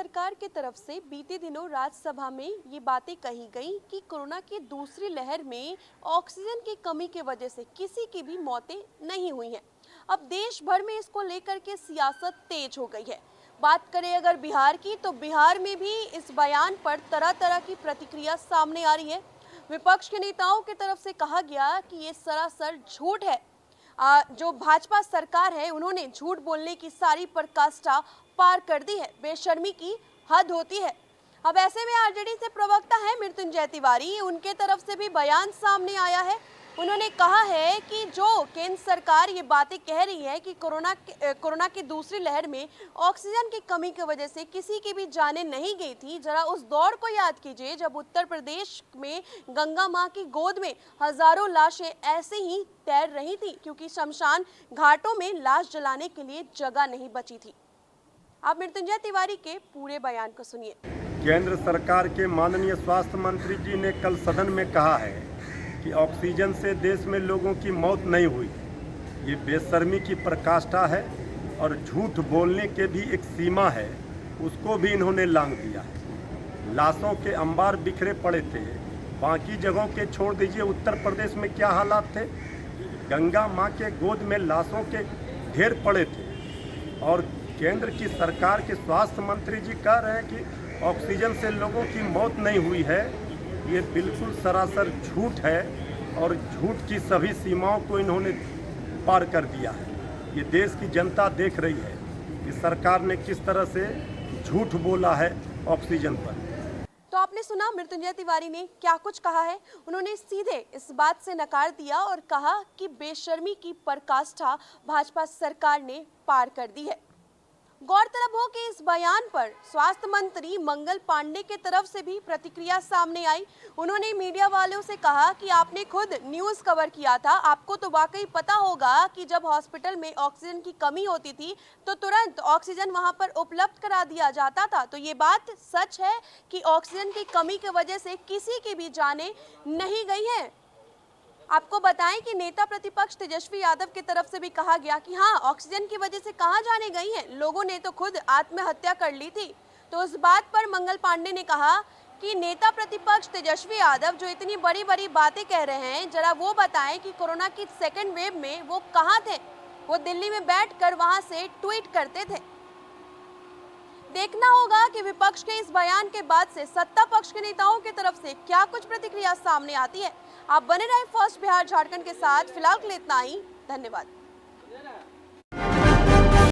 सरकार की तरफ से बीते दिनों राज्यसभा में ये बातें कही गई कि कोरोना की दूसरी लहर में ऑक्सीजन की कमी की वजह से किसी की भी मौतें नहीं हुई हैं। अब देश भर में इसको लेकर के सियासत तेज हो गई है। बात करें अगर बिहार की, तो बिहार में भी इस बयान पर तरह तरह की प्रतिक्रिया सामने आ रही है। विपक्ष के नेताओं की तरफ से कहा गया कि ये सरासर झूठ है। जो भाजपा सरकार है उन्होंने झूठ बोलने की सारी पराकाष्ठा पार कर दी है, बेशर्मी की हद होती है। अब ऐसे में आरजेडी से प्रवक्ता है मृत्युंजय तिवारी, उनके तरफ से भी बयान सामने आया है। उन्होंने कहा है कि जो केंद्र सरकार ये बातें कह रही है कि कोरोना की दूसरी लहर में ऑक्सीजन की कमी की वजह से किसी की भी जानें नहीं गई थी। जरा उस दौर को याद कीजिए जब उत्तर प्रदेश में गंगा मां की गोद में हजारों लाशें ऐसे ही तैर रही थी, क्योंकि शमशान घाटों में लाश जलाने के लिए जगह नहीं बची थी। आप मृत्युंजय तिवारी के पूरे बयान को सुनिए। केंद्र सरकार के माननीय स्वास्थ्य मंत्री जी ने कल सदन में कहा है कि ऑक्सीजन से देश में लोगों की मौत नहीं हुई। ये बेशर्मी की पराकाष्ठा है और झूठ बोलने के भी एक सीमा है, उसको भी इन्होंने लांघ दिया है। लाशों के अंबार बिखरे पड़े थे, बाकी जगहों के छोड़ दीजिए, उत्तर प्रदेश में क्या हालात थे। गंगा माँ के गोद में लाशों के ढेर पड़े थे और केंद्र की सरकार के स्वास्थ्य मंत्री जी कह रहे हैं कि ऑक्सीजन से लोगों की मौत नहीं हुई है। ये बिल्कुल सरासर झूठ है और झूठ की सभी सीमाओं को इन्होंने पार कर दिया है। ये देश की जनता देख रही है कि सरकार ने किस तरह से झूठ बोला है ऑक्सीजन पर। तो आपने सुना मृत्युंजय तिवारी ने क्या कुछ कहा है। उन्होंने सीधे इस बात से नकार दिया और कहा कि बेशर्मी की पराकाष्ठा भाजपा सरकार ने पार कर दी है। गौरतलब हो कि इस बयान पर स्वास्थ्य मंत्री मंगल पांडे की तरफ से भी प्रतिक्रिया सामने आई। उन्होंने मीडिया वालों से कहा कि आपने खुद न्यूज़ कवर किया था, आपको तो वाकई पता होगा कि जब हॉस्पिटल में ऑक्सीजन की कमी होती थी तो तुरंत ऑक्सीजन वहां पर उपलब्ध करा दिया जाता था। तो ये बात सच है कि ऑक्सीजन की कमी की वजह से किसी की भी जानें नहीं गई हैं। आपको बताएं कि नेता प्रतिपक्ष तेजस्वी यादव की तरफ से भी कहा गया कि हाँ, ऑक्सीजन की वजह से कहां जाने गई हैं, लोगों ने तो खुद आत्महत्या कर ली थी। तो उस बात पर मंगल पांडे ने कहा कि नेता प्रतिपक्ष तेजस्वी यादव जो इतनी बड़ी बड़ी बातें कह रहे हैं, जरा वो बताएं कि कोरोना की सेकेंड वेव में वो कहां थे। वो दिल्ली में बैठकर वहां से ट्वीट करते थे। देखना होगा कि विपक्ष के इस बयान के बाद से सत्ता पक्ष के नेताओं की तरफ से क्या कुछ प्रतिक्रिया सामने आती है। आप बने रहें फर्स्ट बिहार झारखंड के साथ। फिलहाल के लिए इतना ही। धन्यवाद।